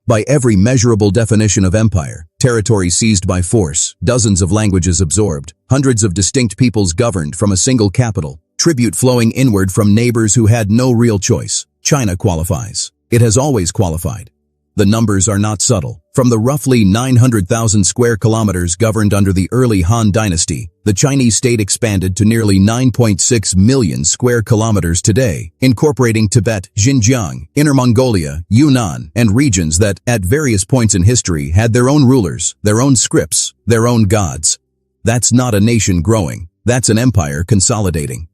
By every measurable definition of empire, territory seized by force, dozens of languages absorbed, hundreds of distinct peoples governed from a single capital, tribute flowing inward from neighbors who had no real choice, China qualifies. It has always qualified. The numbers are not subtle. From the roughly 900,000 square kilometers governed under the early Han Dynasty, the Chinese state expanded to nearly 9.6 million square kilometers today, incorporating Tibet, Xinjiang, Inner Mongolia, Yunnan, and regions that, at various points in history, had their own rulers, their own scripts, their own gods. That's not a nation growing. That's an empire consolidating.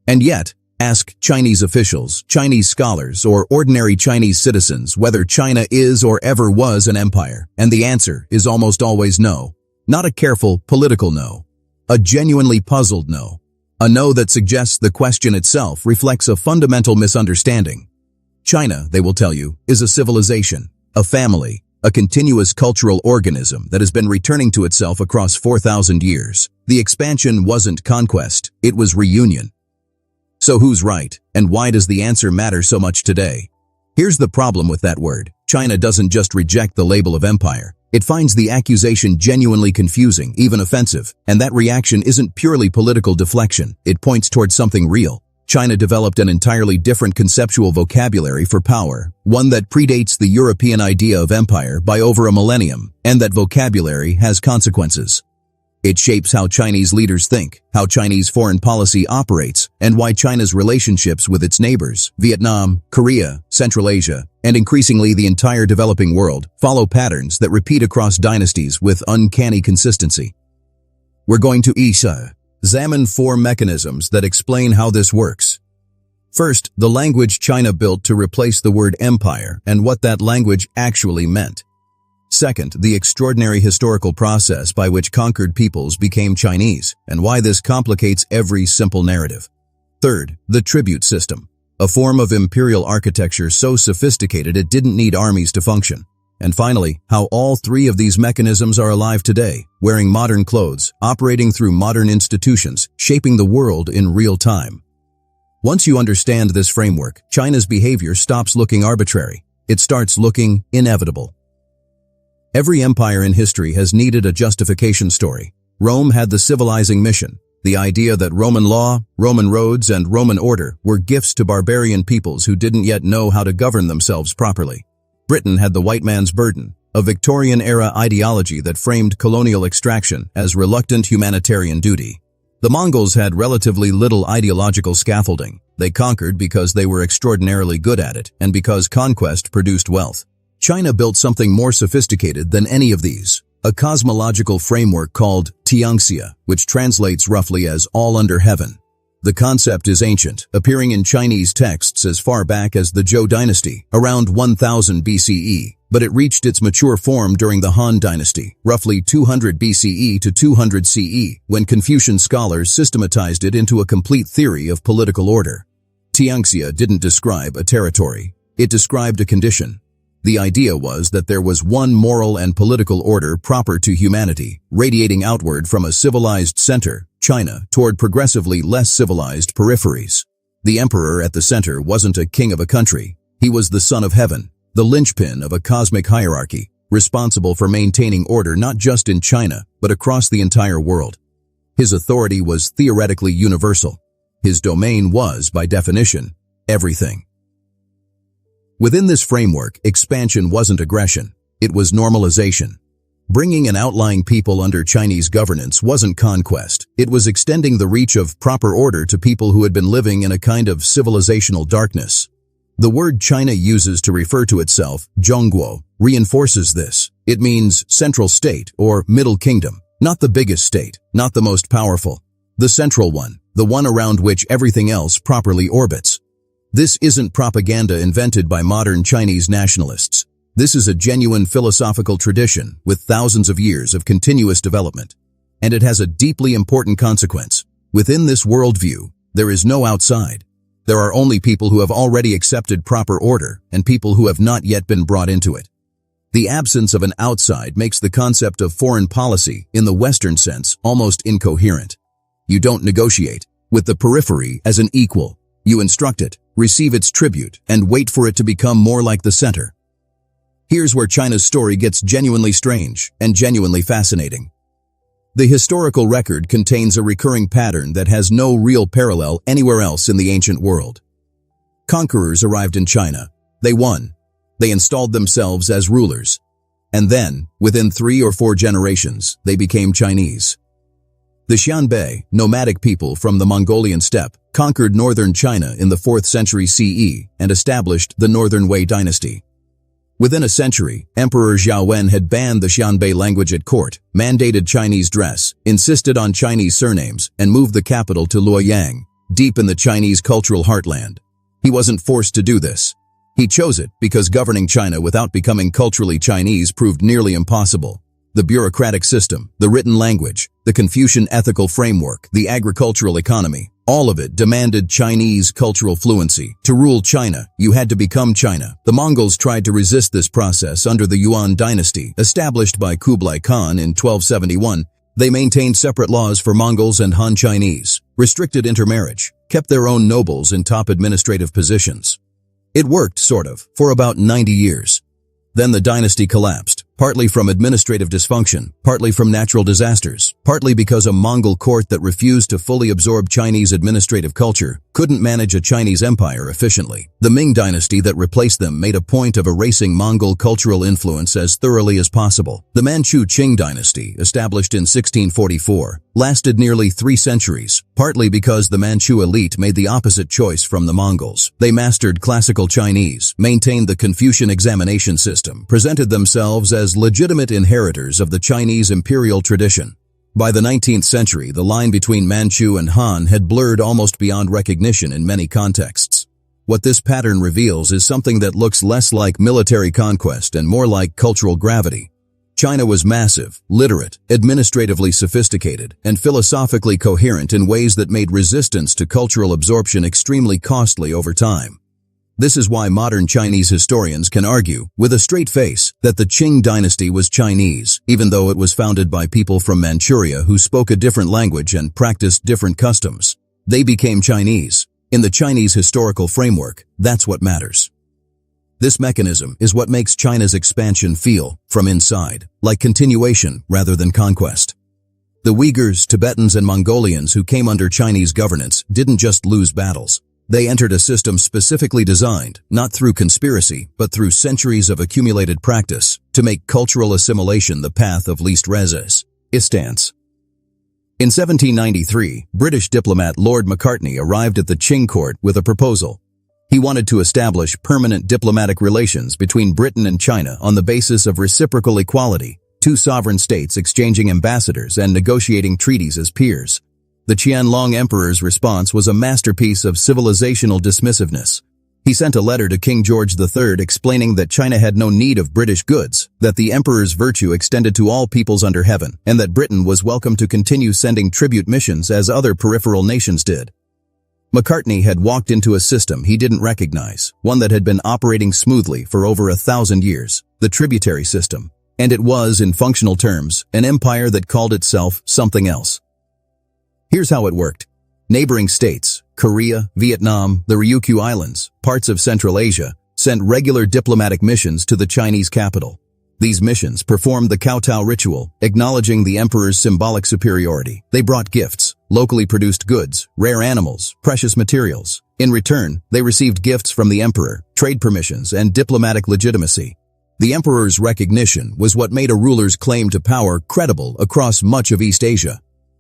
And yet, ask Chinese officials, Chinese scholars, or ordinary Chinese citizens whether China is or ever was an empire, and the answer is almost always no. Not a careful, political no. A genuinely puzzled no. A no that suggests the question itself reflects a fundamental misunderstanding. China, they will tell you, is a civilization, a family, a continuous cultural organism that has been returning to itself across 4,000 years. The expansion wasn't conquest, it was reunion. So who's right, and why does the answer matter so much today? Here's the problem with that word. China doesn't just reject the label of empire. It finds the accusation genuinely confusing, even offensive, and that reaction isn't purely political deflection. It points towards something real. China developed an entirely different conceptual vocabulary for power, one that predates the European idea of empire by over a millennium, and that vocabulary has consequences. It shapes how Chinese leaders think, how Chinese foreign policy operates, and why China's relationships with its neighbors, Vietnam, Korea, Central Asia, and increasingly the entire developing world, follow patterns that repeat across dynasties with uncanny consistency. We're going to examine 4 mechanisms that explain how this works. First, the language China built to replace the word empire and what that language actually meant. Second, the extraordinary historical process by which conquered peoples became Chinese, and why this complicates every simple narrative. Third, the tribute system, a form of imperial architecture so sophisticated it didn't need armies to function. And finally, how all 3 of these mechanisms are alive today, wearing modern clothes, operating through modern institutions, shaping the world in real time. Once you understand this framework, China's behavior stops looking arbitrary. It starts looking inevitable. Every empire in history has needed a justification story. Rome had the civilizing mission, the idea that Roman law, Roman roads, and Roman order were gifts to barbarian peoples who didn't yet know how to govern themselves properly. Britain had the white man's burden, a Victorian-era ideology that framed colonial extraction as reluctant humanitarian duty. The Mongols had relatively little ideological scaffolding. They conquered because they were extraordinarily good at it, and because conquest produced wealth. China built something more sophisticated than any of these, a cosmological framework called Tianxia, which translates roughly as all under heaven. The concept is ancient, appearing in Chinese texts as far back as the Zhou dynasty, around 1000 BCE, but it reached its mature form during the Han dynasty, roughly 200 BCE to 200 CE, when Confucian scholars systematized it into a complete theory of political order. Tianxia didn't describe a territory. It described a condition. The idea was that there was one moral and political order proper to humanity, radiating outward from a civilized center, China, toward progressively less civilized peripheries. The emperor at the center wasn't a king of a country. He was the son of heaven, the linchpin of a cosmic hierarchy, responsible for maintaining order not just in China, but across the entire world. His authority was theoretically universal. His domain was, by definition, everything. Within this framework, expansion wasn't aggression. It was normalization. Bringing an outlying people under Chinese governance wasn't conquest. It was extending the reach of proper order to people who had been living in a kind of civilizational darkness. The word China uses to refer to itself, Zhongguo, reinforces this. It means central state or middle kingdom, not the biggest state, not the most powerful. The central one, the one around which everything else properly orbits. This isn't propaganda invented by modern Chinese nationalists. This is a genuine philosophical tradition with thousands of years of continuous development. And it has a deeply important consequence. Within this worldview, there is no outside. There are only people who have already accepted proper order and people who have not yet been brought into it. The absence of an outside makes the concept of foreign policy, in the Western sense, almost incoherent. You don't negotiate with the periphery as an equal. You instruct it, receive its tribute, and wait for it to become more like the center. Here's where China's story gets genuinely strange and genuinely fascinating. The historical record contains a recurring pattern that has no real parallel anywhere else in the ancient world. Conquerors arrived in China. They won. They installed themselves as rulers. And then, within 3 or 4 generations, they became Chinese. The Xianbei, nomadic people from the Mongolian steppe, conquered northern China in the 4th century CE and established the Northern Wei dynasty. Within a century, Emperor Zhao Wen had banned the Xianbei language at court, mandated Chinese dress, insisted on Chinese surnames, and moved the capital to Luoyang, deep in the Chinese cultural heartland. He wasn't forced to do this. He chose it because governing China without becoming culturally Chinese proved nearly impossible. The bureaucratic system, the written language, the Confucian ethical framework, the agricultural economy, all of it demanded Chinese cultural fluency. To rule China, you had to become China. The Mongols tried to resist this process under the Yuan dynasty, established by Kublai Khan in 1271. They maintained separate laws for Mongols and Han Chinese, restricted intermarriage, kept their own nobles in top administrative positions. It worked, sort of, for about 90 years. Then the dynasty collapsed, partly from administrative dysfunction, partly from natural disasters, partly because a Mongol court that refused to fully absorb Chinese administrative culture couldn't manage a Chinese empire efficiently. The Ming dynasty that replaced them made a point of erasing Mongol cultural influence as thoroughly as possible. The Manchu Qing dynasty, established in 1644, lasted nearly 3 centuries, partly because the Manchu elite made the opposite choice from the Mongols. They mastered classical Chinese, maintained the Confucian examination system, presented themselves as legitimate inheritors of the Chinese imperial tradition. By the 19th century, the line between Manchu and Han had blurred almost beyond recognition in many contexts. What this pattern reveals is something that looks less like military conquest and more like cultural gravity. China was massive, literate, administratively sophisticated, and philosophically coherent in ways that made resistance to cultural absorption extremely costly over time. This is why modern Chinese historians can argue, with a straight face, that the Qing dynasty was Chinese, even though it was founded by people from Manchuria who spoke a different language and practiced different customs. They became Chinese. In the Chinese historical framework, that's what matters. This mechanism is what makes China's expansion feel, from inside, like continuation rather than conquest. The Uyghurs, Tibetans, and Mongolians who came under Chinese governance didn't just lose battles. They entered a system specifically designed, not through conspiracy, but through centuries of accumulated practice, to make cultural assimilation the path of least resistance. In 1793, British diplomat Lord Macartney arrived at the Qing court with a proposal. He wanted to establish permanent diplomatic relations between Britain and China on the basis of reciprocal equality, 2 sovereign states exchanging ambassadors and negotiating treaties as peers. The Qianlong Emperor's response was a masterpiece of civilizational dismissiveness. He sent a letter to King George III explaining that China had no need of British goods, that the emperor's virtue extended to all peoples under heaven, and that Britain was welcome to continue sending tribute missions as other peripheral nations did. Macartney had walked into a system he didn't recognize, one that had been operating smoothly for over 1,000 years, the tributary system. And it was, in functional terms, an empire that called itself something else. Here's how it worked. Neighboring states, Korea, Vietnam, the Ryukyu Islands, parts of Central Asia, sent regular diplomatic missions to the Chinese capital. These missions performed the kowtow ritual, acknowledging the emperor's symbolic superiority. They brought gifts, locally produced goods, rare animals, precious materials. In return, they received gifts from the emperor, trade permissions, and diplomatic legitimacy. The emperor's recognition was what made a ruler's claim to power credible across much of East Asia.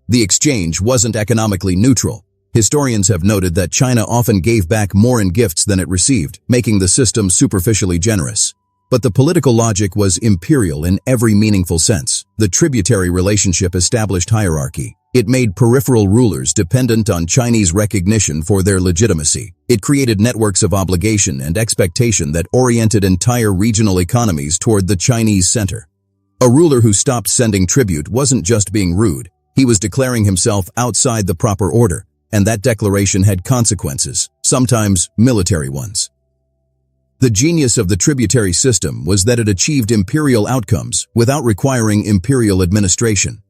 The exchange wasn't economically neutral. Historians have noted that China often gave back more in gifts than it received, making the system superficially generous. But the political logic was imperial in every meaningful sense. The tributary relationship established hierarchy. It made peripheral rulers dependent on Chinese recognition for their legitimacy. It created networks of obligation and expectation that oriented entire regional economies toward the Chinese center. A ruler who stopped sending tribute wasn't just being rude. He was declaring himself outside the proper order, and that declaration had consequences, sometimes military ones. The genius of the tributary system was that it achieved imperial outcomes without requiring imperial administration.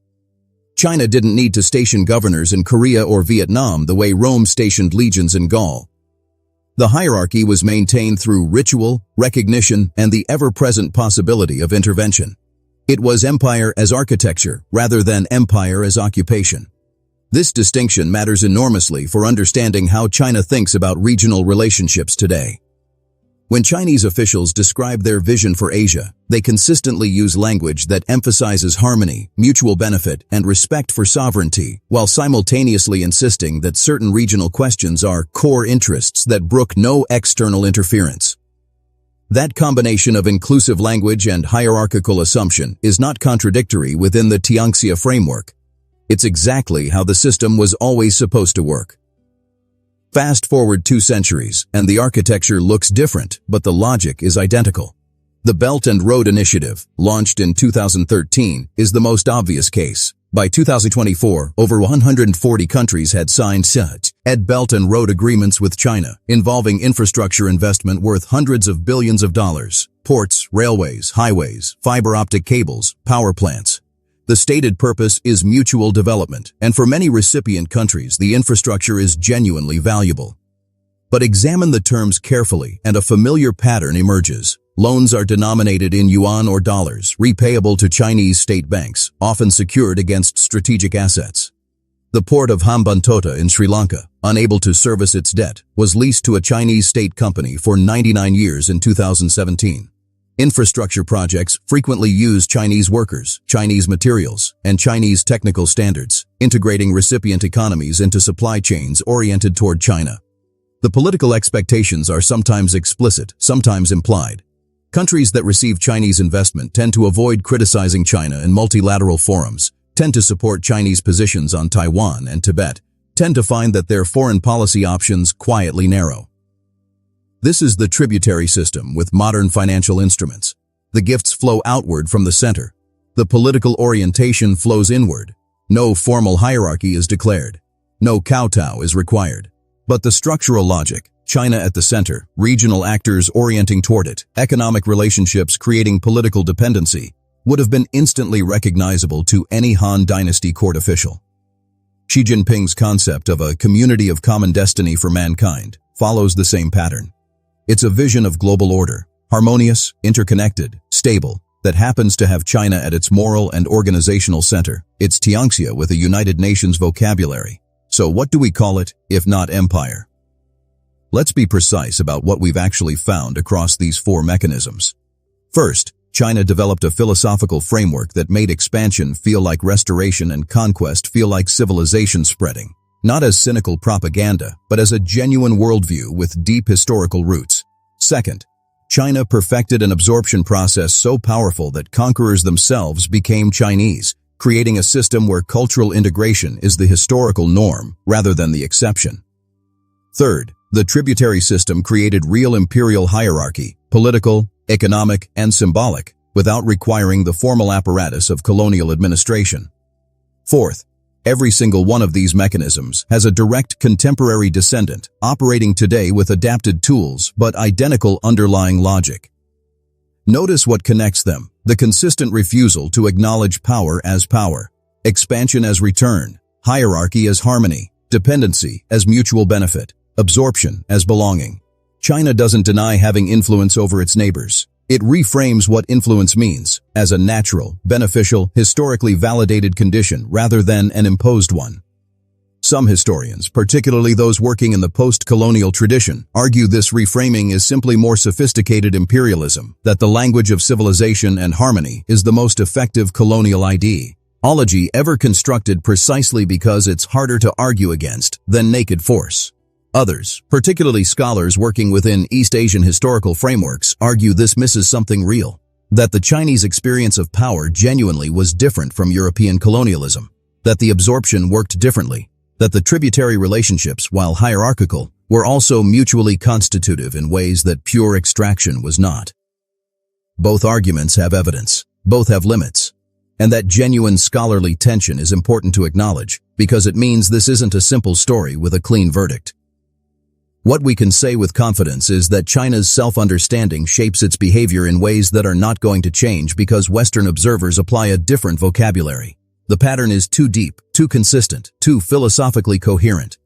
China didn't need to station governors in Korea or Vietnam the way Rome stationed legions in Gaul. The hierarchy was maintained through ritual, recognition, and the ever-present possibility of intervention. It was empire as architecture rather than empire as occupation. This distinction matters enormously for understanding how China thinks about regional relationships today. When Chinese officials describe their vision for Asia, they consistently use language that emphasizes harmony, mutual benefit, and respect for sovereignty, while simultaneously insisting that certain regional questions are core interests that brook no external interference. That combination of inclusive language and hierarchical assumption is not contradictory within the Tianxia framework. It's exactly how the system was always supposed to work. Fast forward 2 centuries, and the architecture looks different, but the logic is identical. The Belt and Road Initiative, launched in 2013, is the most obvious case. By 2024, over 140 countries had signed such Belt and Road agreements with China, involving infrastructure investment worth hundreds of billions of dollars: ports, railways, highways, fiber optic cables, power plants. The stated purpose is mutual development, and for many recipient countries, the infrastructure is genuinely valuable. But examine the terms carefully, and a familiar pattern emerges. Loans are denominated in yuan or dollars, repayable to Chinese state banks, often secured against strategic assets. The port of Hambantota in Sri Lanka, unable to service its debt, was leased to a Chinese state company for 99 years in 2017. Infrastructure projects frequently use Chinese workers, Chinese materials, and Chinese technical standards, integrating recipient economies into supply chains oriented toward China. The political expectations are sometimes explicit, sometimes implied. Countries that receive Chinese investment tend to avoid criticizing China in multilateral forums, tend to support Chinese positions on Taiwan and Tibet, tend to find that their foreign policy options quietly narrow. This is the tributary system with modern financial instruments. The gifts flow outward from the center. The political orientation flows inward. No formal hierarchy is declared. No kowtow is required. But the structural logic, China at the center, regional actors orienting toward it, economic relationships creating political dependency, would have been instantly recognizable to any Han Dynasty court official. Xi Jinping's concept of a community of common destiny for mankind follows the same pattern. It's a vision of global order, harmonious, interconnected, stable, that happens to have China at its moral and organizational center. It's Tianxia with a United Nations vocabulary. So what do we call it, if not empire? Let's be precise about what we've actually found across these 4 mechanisms. First, China developed a philosophical framework that made expansion feel like restoration and conquest feel like civilization spreading. Not as cynical propaganda, but as a genuine worldview with deep historical roots. Second, China perfected an absorption process so powerful that conquerors themselves became Chinese, creating a system where cultural integration is the historical norm rather than the exception. Third, the tributary system created real imperial hierarchy, political, economic, and symbolic, without requiring the formal apparatus of colonial administration. Fourth, every single one of these mechanisms has a direct contemporary descendant, operating today with adapted tools but identical underlying logic. Notice what connects them: the consistent refusal to acknowledge power as power, expansion as return, hierarchy as harmony, dependency as mutual benefit, absorption as belonging. China doesn't deny having influence over its neighbors. It reframes what influence means as a natural, beneficial, historically validated condition rather than an imposed one. Some historians, particularly those working in the post-colonial tradition, argue this reframing is simply more sophisticated imperialism, that the language of civilization and harmony is the most effective colonial ideology ever constructed precisely because it's harder to argue against than naked force. Others, particularly scholars working within East Asian historical frameworks, argue this misses something real, that the Chinese experience of power genuinely was different from European colonialism, that the absorption worked differently, that the tributary relationships, while hierarchical, were also mutually constitutive in ways that pure extraction was not. Both arguments have evidence, both have limits, and that genuine scholarly tension is important to acknowledge because it means this isn't a simple story with a clean verdict. What we can say with confidence is that China's self-understanding shapes its behavior in ways that are not going to change because Western observers apply a different vocabulary. The pattern is too deep, too consistent, too philosophically coherent.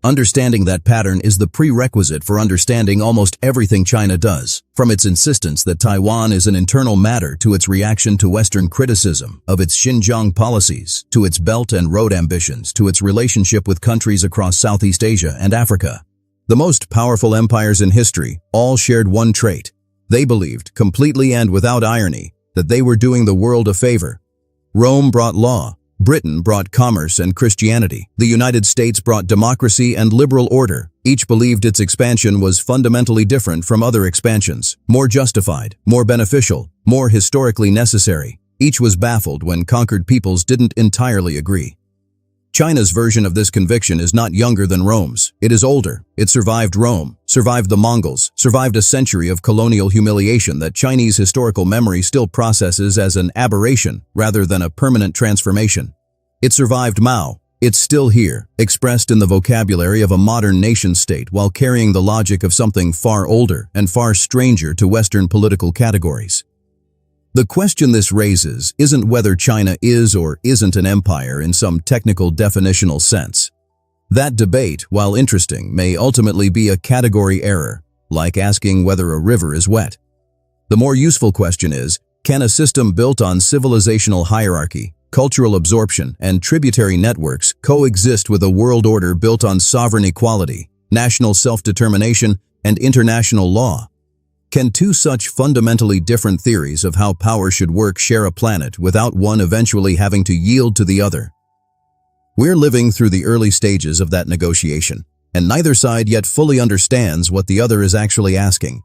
Understanding that pattern is the prerequisite for understanding almost everything China does, from its insistence that Taiwan is an internal matter to its reaction to Western criticism of its Xinjiang policies, to its Belt and Road ambitions, to its relationship with countries across Southeast Asia and Africa. The most powerful empires in history all shared one trait. They believed, completely and without irony, that they were doing the world a favor. Rome brought law. Britain brought commerce and Christianity. The United States brought democracy and liberal order. Each believed its expansion was fundamentally different from other expansions, more justified, more beneficial, more historically necessary. Each was baffled when conquered peoples didn't entirely agree. China's version of this conviction is not younger than Rome's. It is older. It survived Rome, survived the Mongols, survived a century of colonial humiliation that Chinese historical memory still processes as an aberration rather than a permanent transformation. It survived Mao. It's still here, expressed in the vocabulary of a modern nation-state while carrying the logic of something far older and far stranger to Western political categories. The question this raises isn't whether China is or isn't an empire in some technical definitional sense. That debate, while interesting, may ultimately be a category error, like asking whether a river is wet. The more useful question is, can a system built on civilizational hierarchy, cultural absorption, and tributary networks coexist with a world order built on sovereign equality, national self-determination, and international law? Can two such fundamentally different theories of how power should work share a planet without one eventually having to yield to the other? We're living through the early stages of that negotiation, and neither side yet fully understands what the other is actually asking.